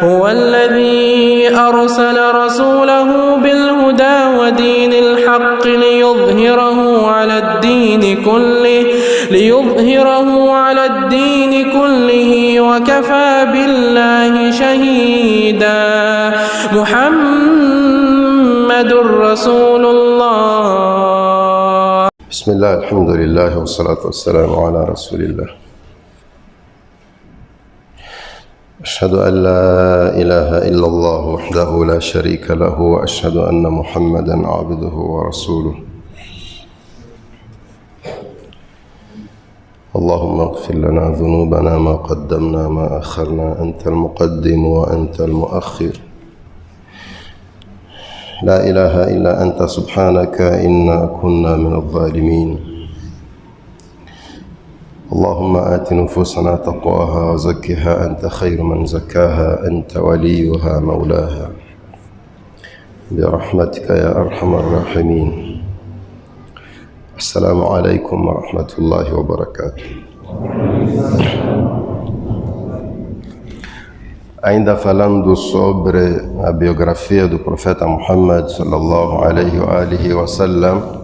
هو الذي أرسل رسوله بالهدى ودين الحق ليظهره على الدين كله وكفى بالله شهيدا. محمد رسول الله. بسم الله الحمد لله والصلاة والسلام على رسول الله. أشهد أن لا إله إلا الله وحده لا شريك له وأشهد أن محمدا عبده ورسوله. اللهم اغفر لنا ذنوبنا ما قدمنا ما أخرنا، أنت المقدم وأنت المؤخر، لا إله إلا أنت سبحانك إنا كنا من الظالمين. اللهم آت نفوسنا تقواها وزكها أنت خير من زكاها، أنت وليها مولاها، برحمتك يا أرحم الراحمين. السلام عليكم ورحمة الله وبركاته. Ainda falando sobre a biografia do profeta Muhammad sallallahu alaihi wa sallam,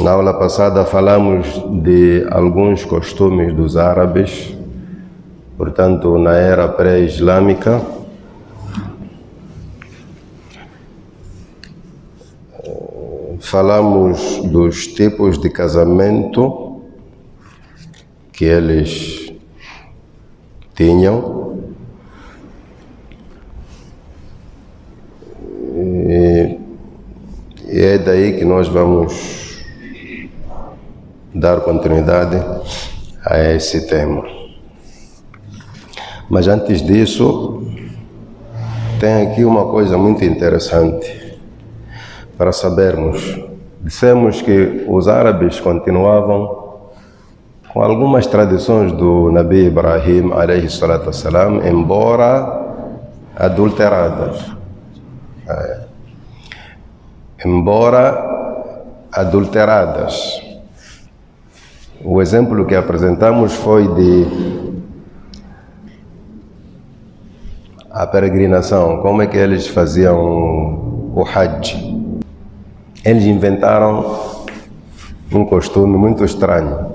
na aula passada falamos de alguns costumes dos árabes, portanto na era pré-islâmica. Falamos dos tipos de casamento que eles tinham e é daí que nós vamos dar continuidade a esse tema. Mas antes disso, tem aqui uma coisa muito interessante para sabermos. Dissemos que os árabes continuavam com algumas tradições do Nabi Ibrahim alayhi salatu wassalam, embora adulteradas. O exemplo que apresentamos foi de a peregrinação, como é que eles faziam o Hajj. Eles inventaram um costume muito estranho.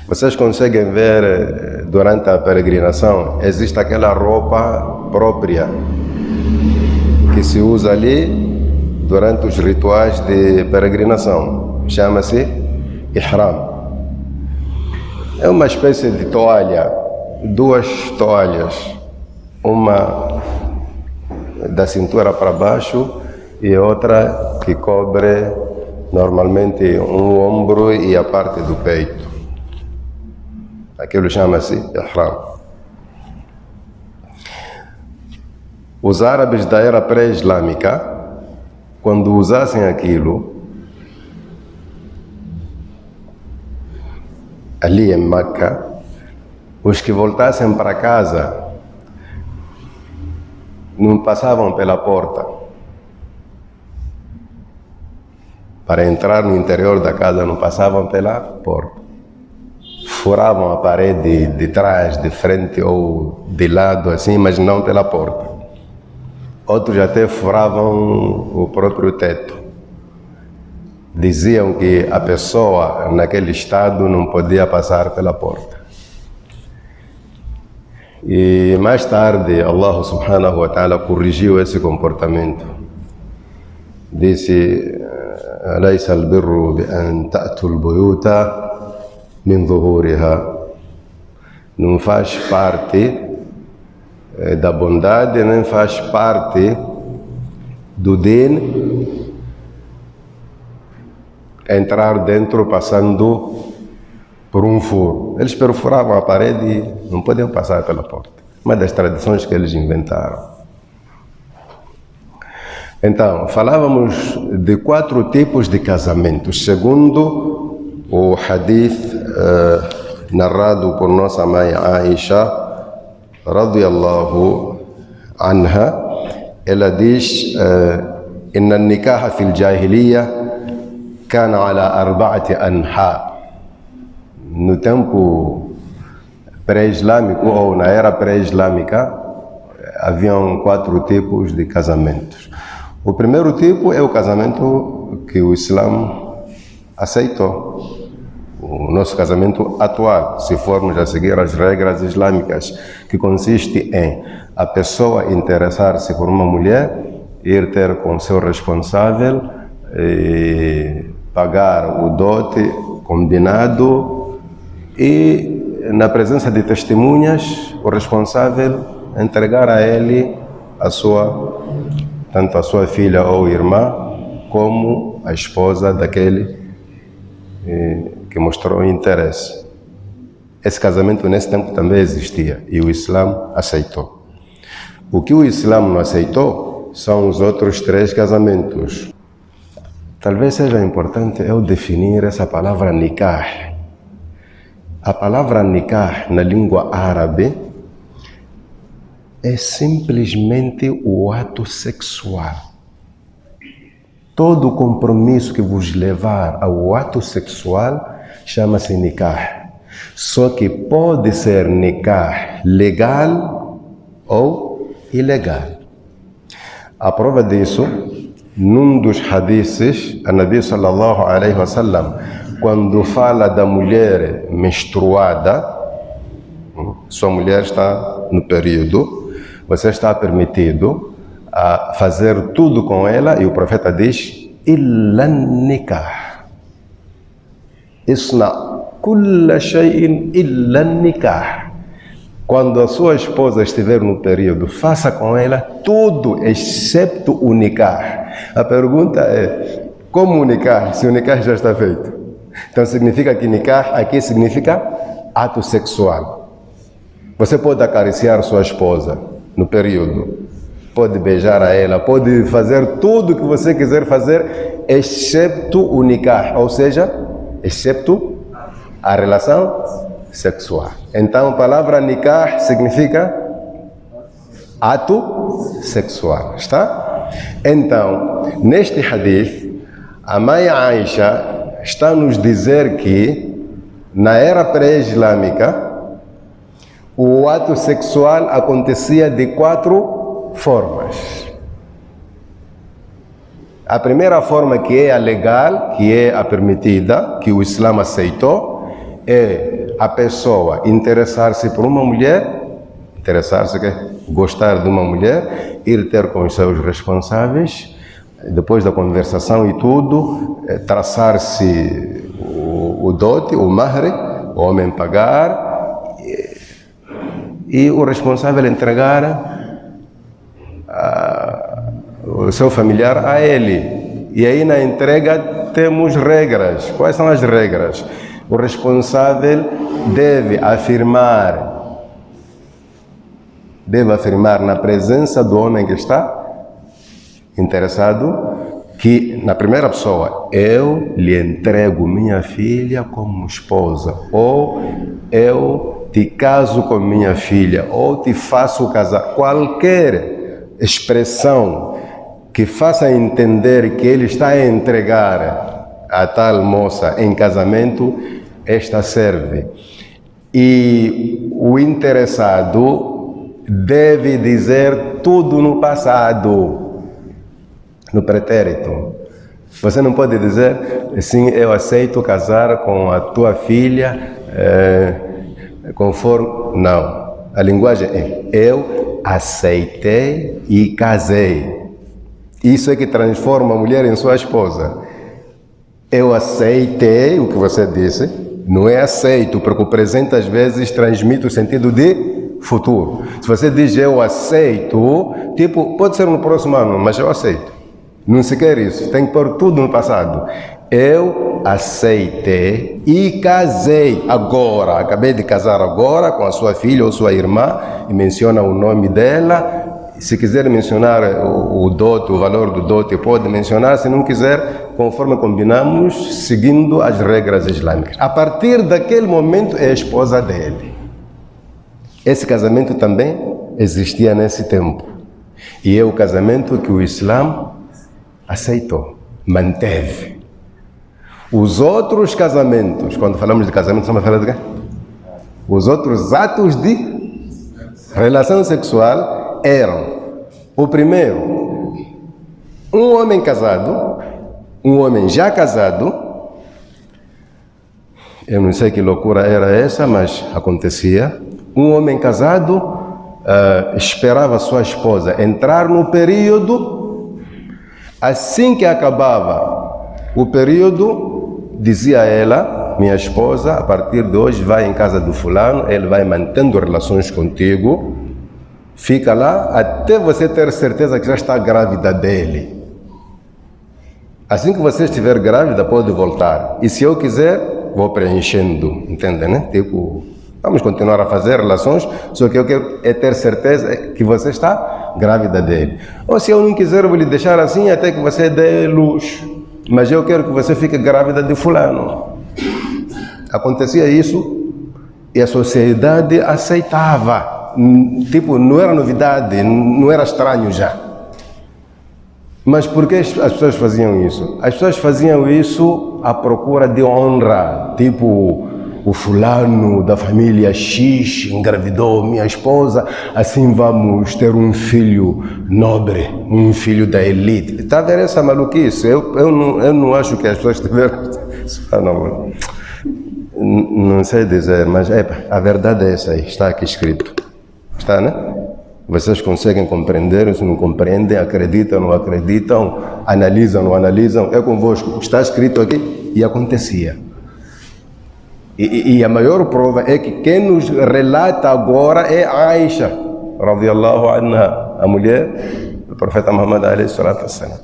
Vocês conseguem ver, durante a peregrinação, existe aquela roupa própria que se usa ali durante os rituais de peregrinação. Chama-se Ihram. É uma espécie de toalha, duas toalhas, uma da cintura para baixo e outra que cobre normalmente um ombro e a parte do peito. Aquilo chama-se Ihram. Os árabes da era pré-islâmica, quando usassem aquilo, ali em Meca, os que voltassem para casa não passavam pela porta. Para entrar no interior da casa não passavam pela porta. Furavam a parede de trás, de frente ou de lado assim, mas não pela porta. Outros até furavam o próprio teto. Diziam que a pessoa naquele estado não podia passar pela porta. E mais tarde Allah subhanahu wa ta'ala corrigiu esse comportamento. Disse: أليس البر بأن تأتوا البيوت من ظهورها. Não faz parte da bondade, nem faz parte do din entrar dentro passando por um furo. Eles perfuravam a parede e não podiam passar pela porta. Uma das tradições que eles inventaram. Então, falávamos de 4 tipos de casamentos, segundo o hadith narrado por nossa mãe Aisha, radiyallahu anha. Ela diz: إن النكاح في الجاهلية كان على 4 أنحاء. No tempo pré-islâmico ou na era pré-islâmica, haviam 4 tipos de casamentos. O primeiro tipo é o casamento que o Islã aceitou. O nosso casamento atual, se formos a seguir as regras islâmicas, que consiste em a pessoa interessar-se por uma mulher, ir ter com seu responsável, pagar o dote combinado e, na presença de testemunhas, o responsável entregar a ele tanto a sua filha ou irmã, como a esposa daquele que mostrou interesse. Esse casamento nesse tempo também existia e o Islã aceitou. O que o Islã não aceitou são os outros 3 casamentos. Talvez seja importante eu definir essa palavra nikah. A palavra nikah na língua árabe é simplesmente o ato sexual. Todo compromisso que vos levar ao ato sexual chama-se nikah. Só que pode ser nikah legal ou ilegal. A prova disso, num dos hadiths, a Nabi sallallahu alaihi wasallam, quando fala da mulher menstruada, sua mulher está no período, você está permitido a fazer tudo com ela, e o profeta diz, illa nikah. Isna kulla shay'in illa nikah. Quando a sua esposa estiver no período, faça com ela tudo, excepto o nikah. A pergunta é, como o nikah, se o nikah já está feito? Então significa que nikah aqui significa ato sexual. Você pode acariciar sua esposa no período, pode beijar a ela, pode fazer tudo o que você quiser fazer, excepto o nikah, ou seja, excepto a relação sexual. Então a palavra nikah significa ato sexual, está? Então, neste hadith, a mãe Aisha está a nos dizer que na era pré-islâmica o ato sexual acontecia de 4 formas. A primeira forma, que é a legal, que é a permitida, que o Islã aceitou, é a pessoa interessar-se por uma mulher, gostar de uma mulher, ir ter com os seus responsáveis, depois da conversação e tudo, traçar-se o dote, o mahr, o homem pagar, e o responsável entregar o seu familiar a ele. E aí na entrega temos regras. Quais são as regras? O responsável deve afirmar na presença do homem que está interessado, que na primeira pessoa, eu lhe entrego minha filha como esposa, ou eu te caso com minha filha, ou te faço casar. Qualquer expressão que faça entender que ele está a entregar a tal moça em casamento, esta serve. E o interessado deve dizer tudo no passado, no pretérito. Você não pode dizer assim, eu aceito casar com a tua filha, conforme... Não. A linguagem é, eu aceitei e casei. Isso é que transforma a mulher em sua esposa. Eu aceitei o que você disse, não é aceito, porque o presente às vezes transmite o sentido de futuro. Se você diz eu aceito, tipo, pode ser no próximo ano, mas eu aceito. Não se quer isso, tem que pôr tudo no passado. Eu aceitei e casei agora, acabei de casar agora com a sua filha ou sua irmã, e menciona o nome dela. Se quiser mencionar o dote, o valor do dote, pode mencionar. Se não quiser, conforme combinamos, seguindo as regras islâmicas. A partir daquele momento é a esposa dele. Esse casamento também existia nesse tempo. E é o casamento que o Islã aceitou, manteve. Os outros casamentos, quando falamos de casamento, estamos falando de quê? Os outros atos de relação sexual eram: o primeiro, um homem casado, um homem já casado. Eu não sei que loucura era essa, mas acontecia. Um homem casado esperava sua esposa entrar no período. Assim que acabava o período, dizia ela: minha esposa, a partir de hoje, vai em casa do fulano, ele vai mantendo relações contigo, fica lá até você ter certeza que já está grávida dele. Assim que você estiver grávida, pode voltar. E se eu quiser, vou preenchendo, entende, né? Tipo, vamos continuar a fazer relações, só que eu quero é ter certeza que você está grávida dele. Ou se eu não quiser, eu vou lhe deixar assim até que você dê luz. Mas eu quero que você fique grávida de fulano. Acontecia isso e a sociedade aceitava. Tipo, não era novidade, não era estranho já. Mas por que as pessoas faziam isso? As pessoas faziam isso à procura de honra. Tipo, o fulano da família X engravidou minha esposa, assim vamos ter um filho nobre, um filho da elite. Está a ver essa maluquice? Eu não acho que as pessoas tiveram... Não sei dizer, mas a verdade é essa aí, está aqui escrito. Está, né? Vocês conseguem compreender, se não compreendem, acreditam, não acreditam, analisam, não analisam, é convosco. Está escrito aqui e acontecia. E a maior prova é que quem nos relata agora é Aisha, radiyallahu anha, a mulher do profeta Muhammad alayhi salatu wassalam.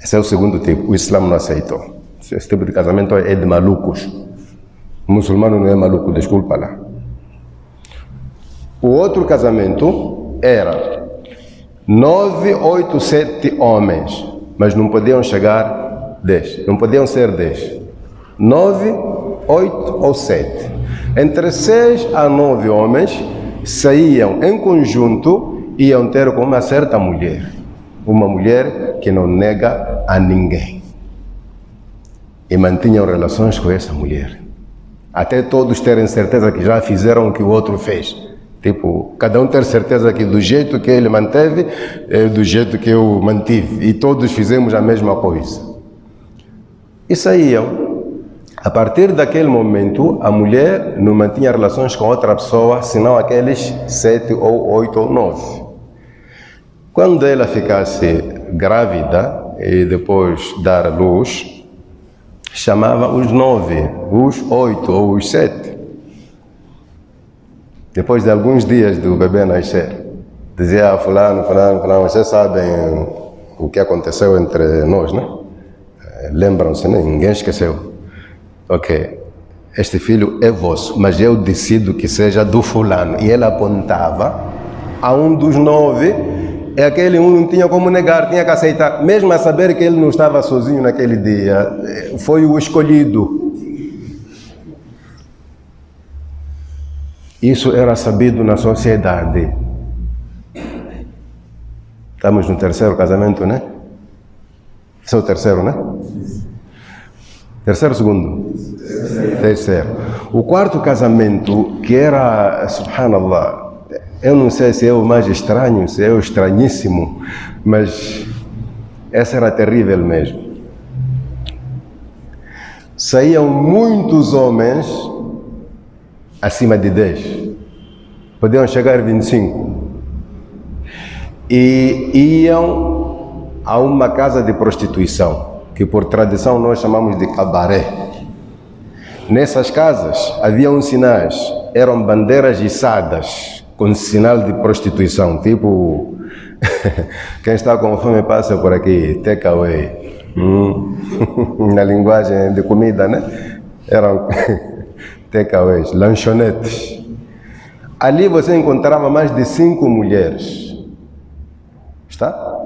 Esse é o segundo tipo, o Islã não aceitou. Esse tipo de casamento é de malucos. O muçulmano não é maluco, desculpa lá. O outro casamento era 9, 8, 7 homens, mas não podiam chegar 10, não podiam ser 10. 9, 8 ou 7. Entre 6 a 9 homens saíam em conjunto e iam ter com uma certa mulher. Uma mulher que não nega a ninguém. E mantinham relações com essa mulher. Até todos terem certeza que já fizeram o que o outro fez. Tipo, cada um ter certeza que do jeito que ele manteve, é do jeito que eu mantive. E todos fizemos a mesma coisa. E saíam. A partir daquele momento, a mulher não mantinha relações com outra pessoa, senão aqueles 7 ou 8 ou 9. Quando ela ficasse grávida e depois dar luz, chamava os 9, os 8 ou os 7. Depois de alguns dias do bebê nascer, dizia: fulano, vocês sabem o que aconteceu entre nós, né? Lembram-se, né? Ninguém esqueceu. Ok, este filho é vosso, mas eu decido que seja do fulano. E ele apontava a um dos 9, e aquele um não tinha como negar, tinha que aceitar. Mesmo a saber que ele não estava sozinho naquele dia, foi o escolhido. Isso era sabido na sociedade. Estamos no terceiro casamento, né? Esse é o terceiro, né? Terceiro ou segundo? Terceiro. O quarto casamento, que era, subhanallah, eu não sei se é o mais estranho, se é o estranhíssimo, mas essa era terrível mesmo. Saíam muitos homens acima de 10, podiam chegar a 25, e iam a uma casa de prostituição, que por tradição nós chamamos de cabaré. Nessas casas haviam sinais, eram bandeiras içadas com sinal de prostituição, tipo quem está com fome passa por aqui, take away, na linguagem de comida, né? Eram takeaways, lanchonetes. Ali você encontrava mais de 5 mulheres. Está?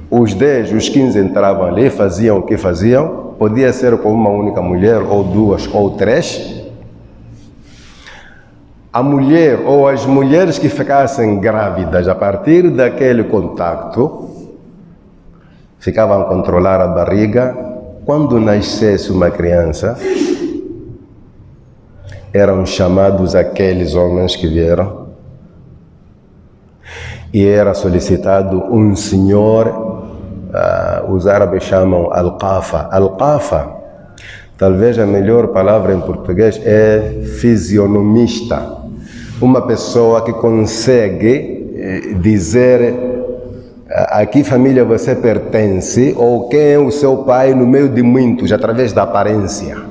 Os 10, os 15 entravam ali, faziam o que faziam. Podia ser com uma única mulher, ou 2, ou 3. A mulher, ou as mulheres que ficassem grávidas a partir daquele contacto, ficavam a controlar a barriga quando nascesse uma criança, eram chamados aqueles homens que vieram e era solicitado um senhor, os árabes chamam Al-Qafa. Al-Qafa, talvez a melhor palavra em português é fisionomista. Uma pessoa que consegue dizer a que família você pertence ou quem é o seu pai no meio de muitos, através da aparência.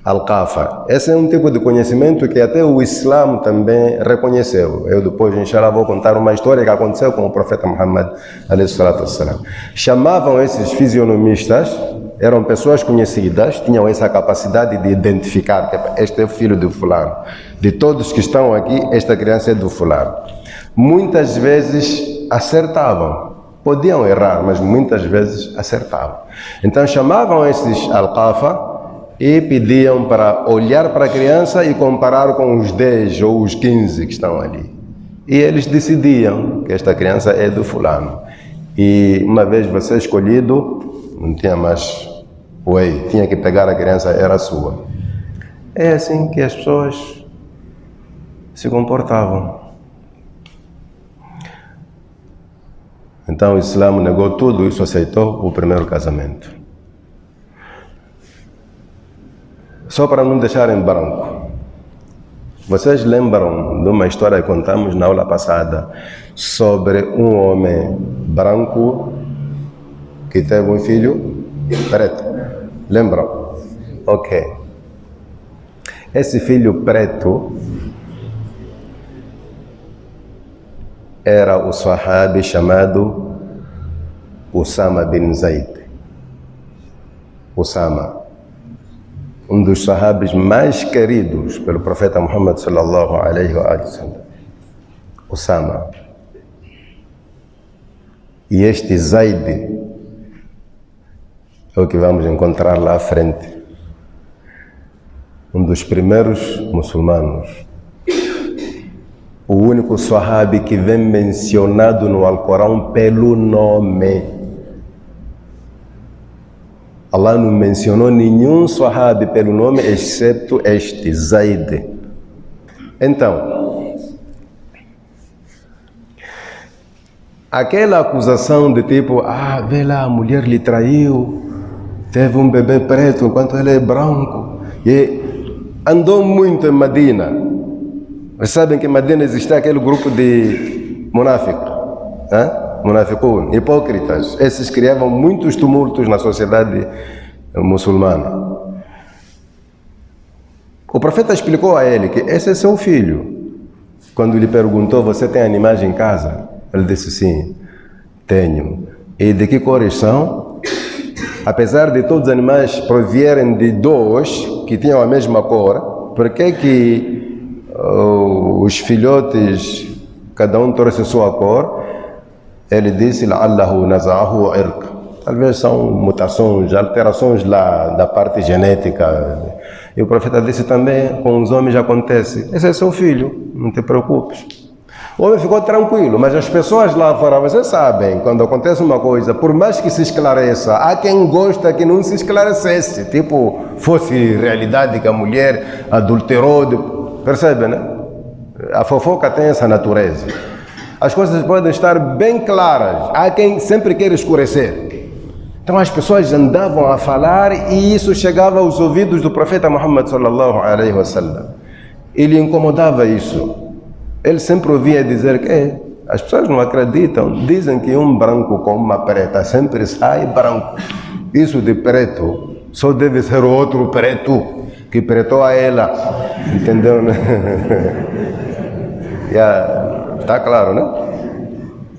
Al-Qafa. Esse é um tipo de conhecimento que até o Islã também reconheceu. Eu depois, inshallah, vou contar uma história que aconteceu com o profeta Muhammad, alayhi salatu wassalam. Chamavam esses fisionomistas, eram pessoas conhecidas, tinham essa capacidade de identificar que este é o filho do fulano. De todos que estão aqui, esta criança é do fulano. Muitas vezes acertavam. Podiam errar, mas muitas vezes acertavam. Então chamavam esses Al-Qafa e pediam para olhar para a criança e comparar com os 10 ou os 15 que estão ali. E eles decidiam que esta criança é do fulano. E uma vez você escolhido, não tinha mais way, tinha que pegar a criança, era sua. É assim que as pessoas se comportavam. Então o Islã negou tudo isso, aceitou o primeiro casamento. Só para não deixar em branco. Vocês lembram de uma história que contamos na aula passada sobre um homem branco que teve um filho preto? Lembram? Ok. Esse filho preto era o sahabi chamado Usama bin Zaid. Usama. Um dos sahabis mais queridos pelo profeta Muhammad sallallahu alaihi wa sallam. Usama. E este Zaid é o que vamos encontrar lá à frente. Um dos primeiros muçulmanos. O único sahabi que vem mencionado no Alcorão pelo nome. Allah não mencionou nenhum sahabi pelo nome, exceto este, Zaid. Então, aquela acusação de tipo, vê lá, a mulher lhe traiu, teve um bebê preto enquanto ele é branco, e andou muito em Medina. Vocês sabem que em Medina existe aquele grupo de munafiqun, hipócritas. Esses criavam muitos tumultos na sociedade muçulmana. O profeta explicou a ele que esse é seu filho. Quando lhe perguntou, você tem animais em casa? Ele disse, sim, tenho. E de que cores são? Apesar de todos os animais provierem de dois que tinham a mesma cor, por que os filhotes, cada um trouxe sua cor? Ele disse, la'allahu naza'ahu irq. Talvez são mutações, alterações lá da parte genética. E o profeta disse também, com os homens acontece. Esse é seu filho, não te preocupes. O homem ficou tranquilo, mas as pessoas lá fora, vocês sabem, quando acontece uma coisa, por mais que se esclareça, há quem gosta que não se esclarecesse. Tipo, fosse realidade que a mulher adulterou. Percebe, né? A fofoca tem essa natureza. As coisas podem estar bem claras. Há quem sempre quer escurecer. Então as pessoas andavam a falar e isso chegava aos ouvidos do profeta Muhammad sallallahu alaihi wasallam. Ele incomodava isso. Ele sempre ouvia dizer que as pessoas não acreditam. Dizem que um branco com uma preta sempre sai branco. Isso de preto só deve ser outro preto que pretou a ela. Entendeu, né? Está claro, né?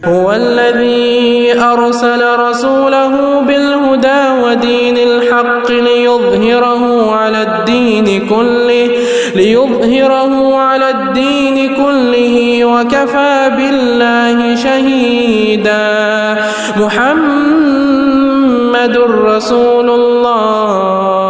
هو الذي أرسل رسوله بالهدى ودين الحق ليظهره على الدين كله وكفى بالله شهيدا محمد رسول الله